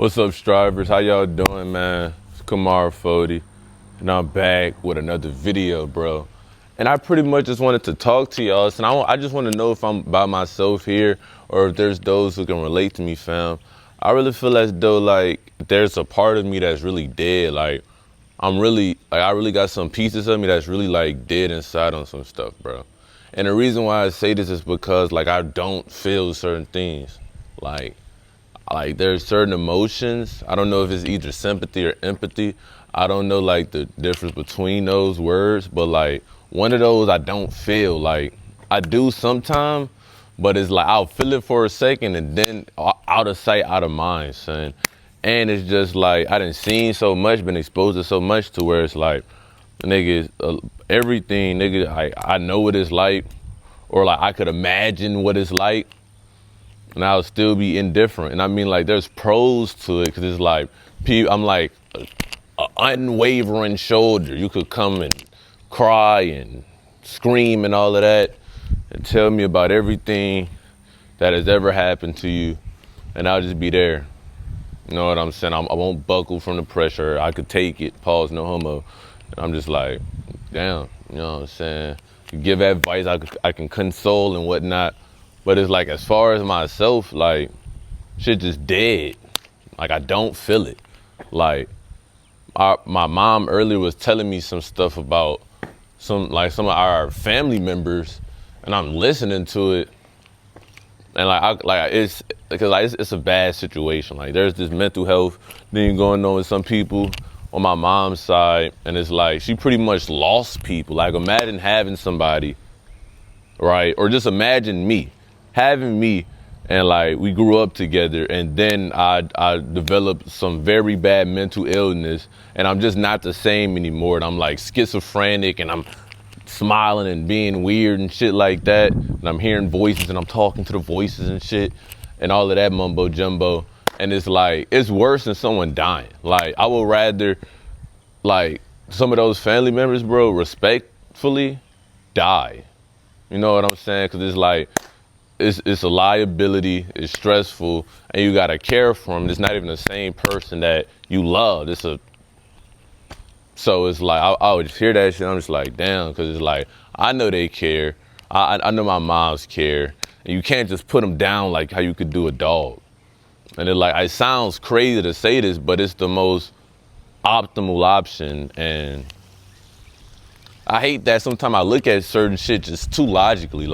What's up, strivers? How y'all doing, man? It's Kamar Fody, and I'm back with another video, bro. And I pretty much just wanted to talk to y'all, and I just want to know if I'm by myself here or if there's those who can relate to me, fam. I really feel as though, like, there's a part of me that's really dead. Like, I really got some pieces of me that's really, like, dead inside on some stuff, bro. And the reason why I say this is because, like, I don't feel certain things. Like there's certain emotions. I don't know if it's either sympathy or empathy. I don't know like the difference between those words, but like one of those I don't feel. Like I do sometimes, but it's like I'll feel it for a second and then out of sight, out of mind, son. And it's just like I done seen so much, been exposed to so much to where it's like, nigga, everything, nigga, I know what it's like, or like I could imagine what it's like, and I'll still be indifferent. And I mean, like, there's pros to it, because it's like, I'm like an unwavering shoulder. You could come and cry and scream and all of that and tell me about everything that has ever happened to you, and I'll just be there. You know what I'm saying? I won't buckle from the pressure. I could take it, pause, no homo. And I'm just like, damn, you know what I'm saying? Give advice, I can console and whatnot. But it's like, as far as myself, like, shit just dead. Like, I don't feel it. Like, my mom earlier was telling me some stuff about some of our family members, and I'm listening to it, and it's a bad situation. Like, there's this mental health thing going on with some people on my mom's side, and it's like she pretty much lost people. Like, imagine having somebody, right? Or just imagine me. Having me, and like we grew up together, and then I developed some very bad mental illness, and I'm just not the same anymore. And I'm like schizophrenic, and I'm smiling and being weird and shit like that. And I'm hearing voices, and I'm talking to the voices and shit, and all of that mumbo jumbo. And it's like, it's worse than someone dying. Like, I would rather, like, some of those family members, bro, respectfully die. You know what I'm saying? Because it's like, it's a liability, it's stressful, and you gotta care for them. It's not even the same person that you love. So it's like, I would just hear that shit, I'm just like, damn, because it's like, I know they care. I know my moms care. And you can't just put them down like how you could do a dog. And it sounds crazy to say this, but it's the most optimal option. And I hate that sometimes I look at certain shit just too logically.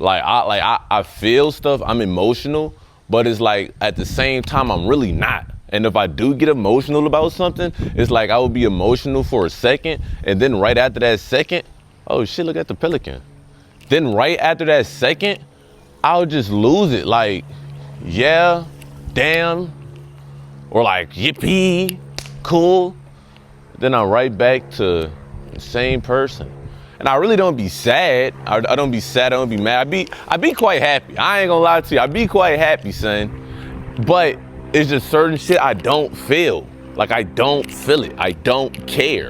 I feel stuff, I'm emotional, but it's like at the same time I'm really not. And if I do get emotional about something, it's like I will be emotional for a second, and then right after that second, oh shit, look at the pelican. Then right after that second, I'll just lose it. Like, yeah, damn, or like, yippee, cool. Then I'm right back to the same person. And I really don't be sad. I don't be sad, I don't be mad. I be quite happy. I ain't gonna lie to you. I be quite happy, son. But it's just certain shit I don't feel. Like, I don't feel it. I don't care.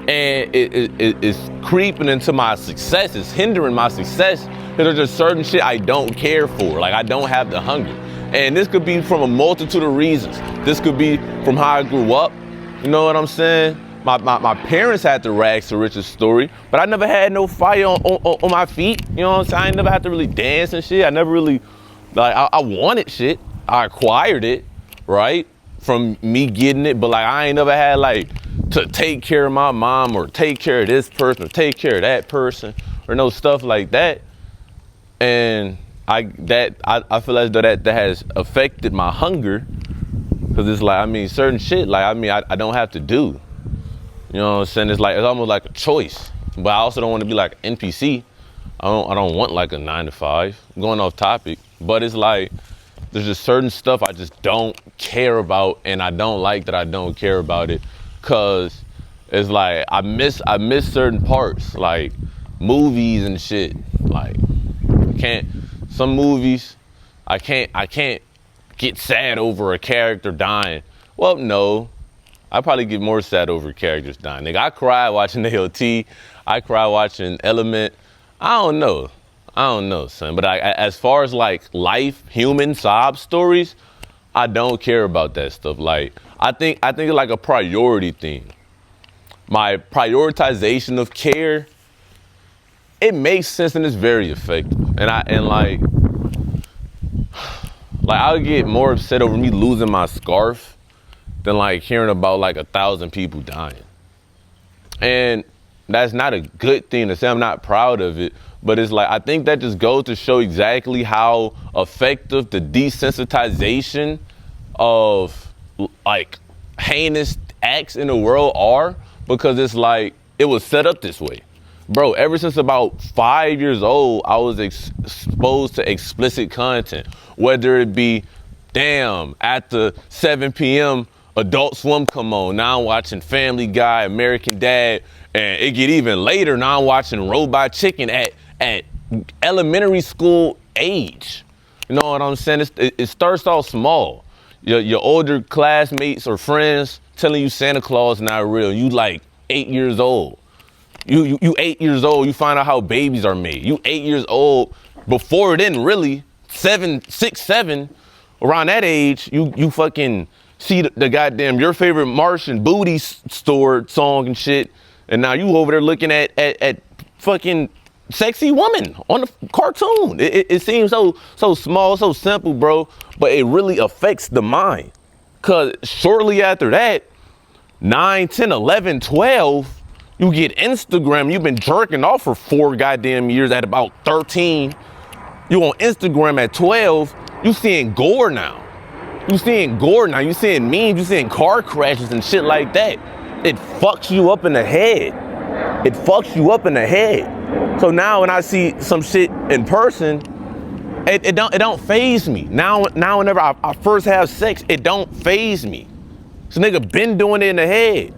And it's creeping into my success. It's hindering my success, because there's just certain shit I don't care for. Like, I don't have the hunger. And this could be from a multitude of reasons. This could be from how I grew up. You know what I'm saying? My parents had the rags to riches story, but I never had no fire on my feet. You know what I'm saying? I never had to really dance and shit. I never really, like, I wanted shit. I acquired it, right? From me getting it, but like, I ain't never had like to take care of my mom, or take care of this person, or take care of that person, or no stuff like that. And I feel as though that has affected my hunger, because it's like, I mean, certain shit, like, I mean, I don't have to do. You know what I'm saying? It's almost like a choice. But I also don't want to be like an NPC. I don't want like a 9 to 5. I'm going off topic. But it's like, there's just certain stuff I just don't care about, and I don't like that I don't care about it, cause it's like I miss certain parts, like movies and shit. Like, some movies, I can't get sad over a character dying. Well, no. I probably get more sad over characters dying. Nigga, I cry watching AOT. I cry watching Element. I don't know, son. But as far as like life, human sob stories, I don't care about that stuff. Like, I think it's like a priority thing. My prioritization of care, it makes sense and it's very effective. And like I would get more upset over me losing my scarf than like hearing about like 1,000 people dying. And that's not a good thing to say. I'm not proud of it, but it's like, I think that just goes to show exactly how effective the desensitization of like heinous acts in the world are, because it's like, it was set up this way. Bro, ever since about 5 years old, I was exposed to explicit content, whether it be, damn, after 7 p.m., Adult Swim come on. Now I'm watching Family Guy, American Dad, and it get even later. Now I'm watching Robot Chicken at elementary school age. You know what I'm saying? It starts off small. Your older classmates or friends telling you Santa Claus not real. You like 8 years old. You 8 years old, you find out how babies are made. You 8 years old, before then really, 6, 7, around that age, you fucking see the goddamn Your Favorite Martian Booty Store song and shit, and now you over there looking at fucking sexy woman on the cartoon. It seems so small, so simple, bro, but it really affects the mind. Cause shortly after that, 9, 10, 11, 12, you get Instagram. You've been jerking off for 4 goddamn years. At about 13, you on Instagram at 12, you seeing gore now. You seeing memes, you seeing car crashes and shit like that. It fucks you up in the head. So now when I see some shit in person, it don't faze me. Now whenever I first have sex, it don't faze me. This nigga been doing it in the head.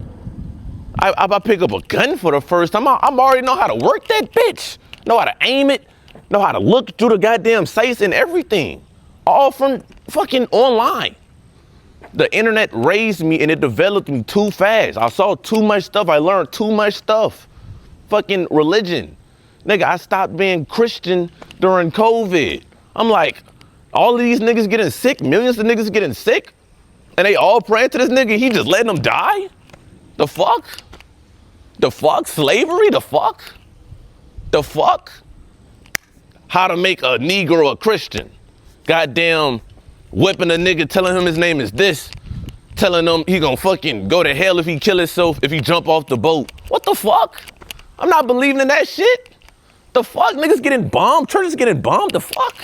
I pick up a gun for the first time. I already know how to work that bitch. Know how to aim it. Know how to look through the goddamn sights and everything. All from fucking online. The internet raised me and it developed me too fast. I saw too much stuff. I learned too much stuff. Fucking religion. Nigga, I stopped being Christian during COVID. I'm like, all of these niggas getting sick, millions of niggas getting sick, and they all praying to this nigga, he just letting them die? The fuck? Slavery? The fuck? How to make a Negro a Christian? Goddamn whipping a nigga, telling him his name is this, telling him he gonna fucking go to hell if he kill himself, if he jump off the boat. What the fuck? I'm not believing in that shit. The fuck? Niggas getting bombed, churches getting bombed, the fuck?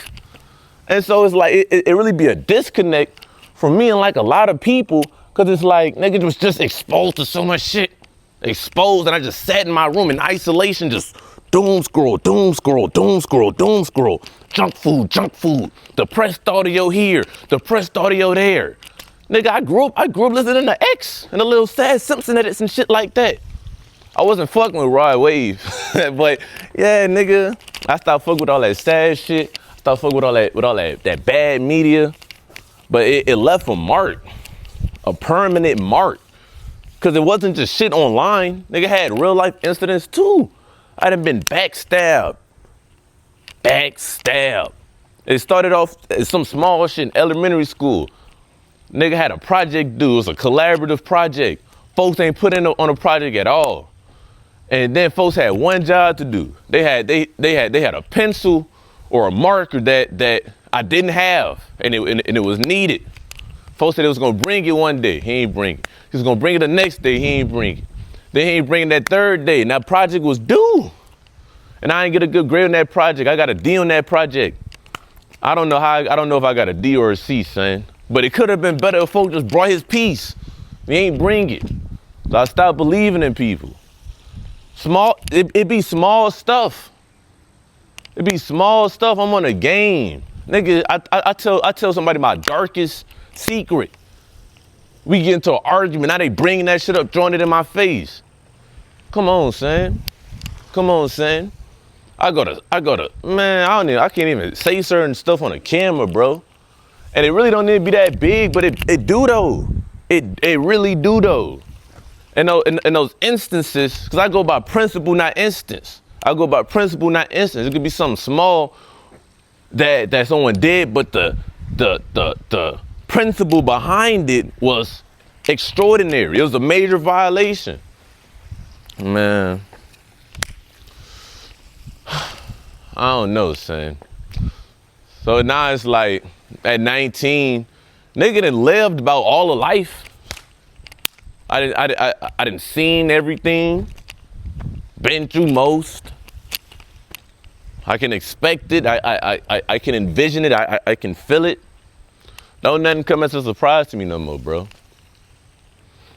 And so it's like, it really be a disconnect for me and like a lot of people, cause it's like, niggas was just exposed to so much shit. Exposed, and I just sat in my room in isolation, just doom scroll. Junk food. Depressed audio here, depressed audio there. Nigga, I grew up listening to X and a little Sad Simpson edits and shit like that. I wasn't fucking with Rod Wave, but yeah, nigga, I stopped fucking with all that sad shit. Stopped fucking with all that bad media. But it left a mark, a permanent mark. Cause it wasn't just shit online. Nigga had real life incidents too. I done been backstabbed. It started off as some small shit in elementary school. Nigga had a project due. It was a collaborative project. Folks ain't put in on a project at all. And then folks had one job to do. They had a pencil or a marker that I didn't have, and it was needed. Folks said they was gonna bring it one day. He ain't bring it. He was gonna bring it the next day. He ain't bring it. Then he ain't bring it that third day. And that project was due. And I ain't get a good grade on that project. I got a D on that project. I don't know if I got a D or a C, son. But it could have been better if folks just brought his piece. He ain't bring it. So I stopped believing in people. It be small stuff. I'm on a game. Nigga, I tell somebody my darkest secret. We get into an argument, now they bringing that shit up, throwing it in my face. Come on, son. I gotta, man, I can't even say certain stuff on the camera, bro. And it really don't need to be that big, but it do though. It really do though. And in those instances, because I go by principle, not instance. It could be something small that someone did, but the principle behind it was extraordinary. It was a major violation. Man, I don't know, son. So now it's like, at 19, nigga done lived about all of life. I didn't seen everything, been through most. I can expect it, I can envision it, I can feel it. Don't nothing come as a surprise to me no more, bro.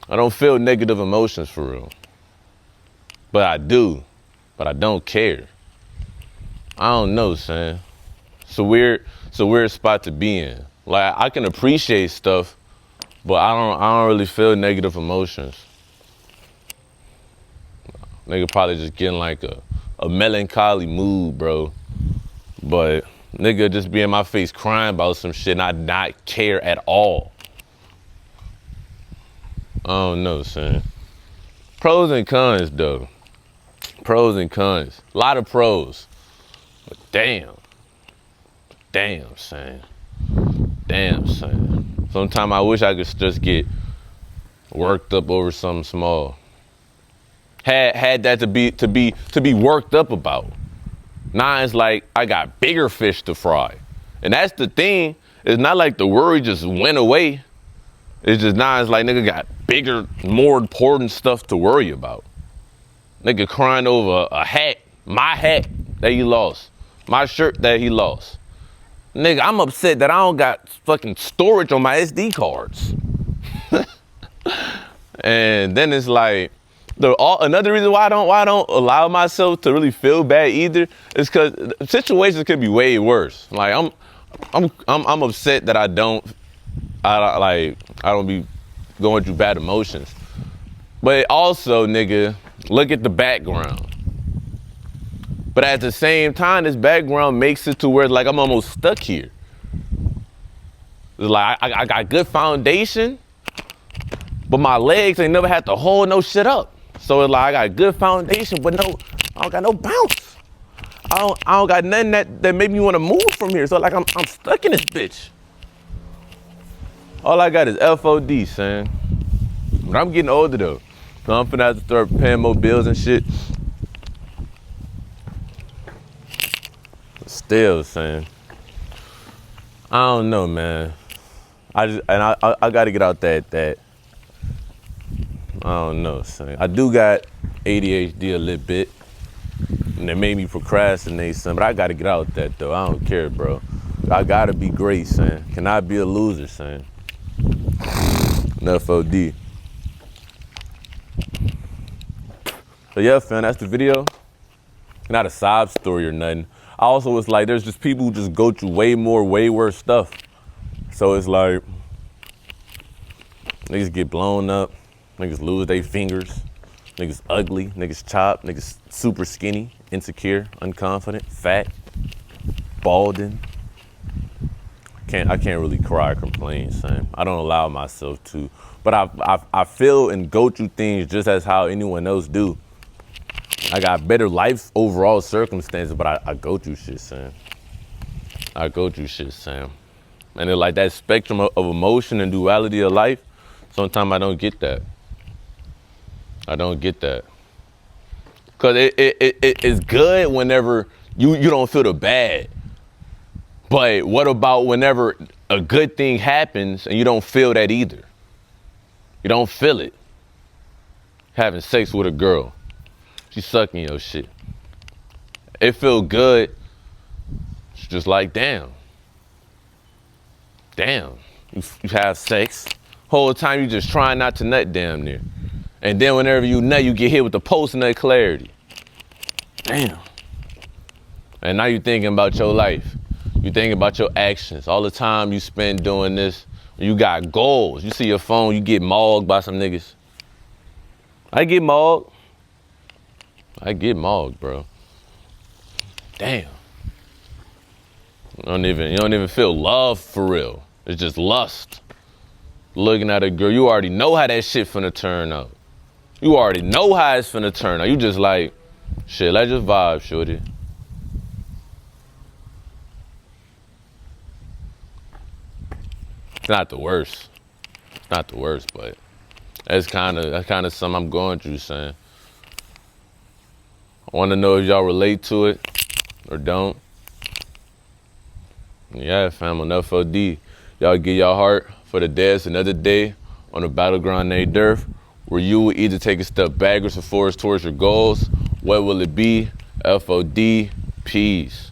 I don't feel negative emotions for real. But I do, but I don't care. I don't know, son. It's a weird spot to be in. Like, I can appreciate stuff, but I don't really feel negative emotions. Nigga probably just getting like a melancholy mood, bro. But nigga just be in my face crying about some shit and I not care at all. I don't know, son. Pros and cons, though. Pros and cons. A lot of pros. But damn, son. Damn, son. Sometimes I wish I could just get worked up over something small. Had that to be worked up about. Now it's like I got bigger fish to fry. And that's the thing. It's not like the worry just went away. It's just now it's like nigga got bigger, more important stuff to worry about. Nigga crying over a hat, my hat that he lost, my shirt that he lost. Nigga, I'm upset that I don't got fucking storage on my SD cards. And then it's like, another reason why I don't allow myself to really feel bad either is because situations could be way worse. Like I'm upset that I don't be going through bad emotions. But also, nigga, look at the background. But at the same time, this background makes it to where like I'm almost stuck here. It's like I got good foundation, but my legs ain't never had to hold no shit up. So it's like I got good foundation, but I don't got no bounce. I don't got nothing that made me want to move from here. So like I'm stuck in this bitch. All I got is FOD, son. But I'm getting older though. So I'm finna have to start paying more bills and shit. Still, son. I don't know, man. I gotta get out that. I don't know, son. I do got ADHD a little bit. And it made me procrastinate, son. But I gotta get out that though. I don't care, bro. I gotta be great, son. Can I be a loser, son? FOD. So yeah, fam, that's the video. Not a sob story or nothing. I also was like, there's just people who just go through way worse stuff. So it's like, niggas get blown up, niggas lose their fingers, niggas ugly, niggas chopped, niggas super skinny, insecure, unconfident, fat, balding. I can't really cry or complain, son. I don't allow myself to. But I feel and go through things just as how anyone else do. I got better life overall circumstances, but I go through shit, son. I go through shit, Sam. And it's like that spectrum of emotion and duality of life, sometimes I don't get that. I don't get that. Cause it's good whenever you don't feel the bad. But what about whenever a good thing happens and you don't feel that either? You don't feel it. Having sex with a girl. She's sucking your shit. It feel good. It's just like, damn. You have sex. Whole time you just trying not to nut damn near. And then whenever you nut, you get hit with the post-nut clarity. Damn. And now you thinking about your life. You thinking about your actions. All the time you spend doing this. You got goals. You see your phone, you get mauled by some niggas. I get mauled, bro. Damn. You don't even feel love for real. It's just lust. Looking at a girl, you already know how that shit finna turn out. You already know how it's finna turn out. You just like, shit, let's just vibe, shorty. not the worst. Not the worst, but that's kind of something I'm going through, son. I want to know if y'all relate to it or don't. Yeah, fam, on FOD, y'all give y'all heart for the deaths another day on the battleground named Durf, where you will either take a step backwards or forwards towards your goals. What will it be? FOD, peace.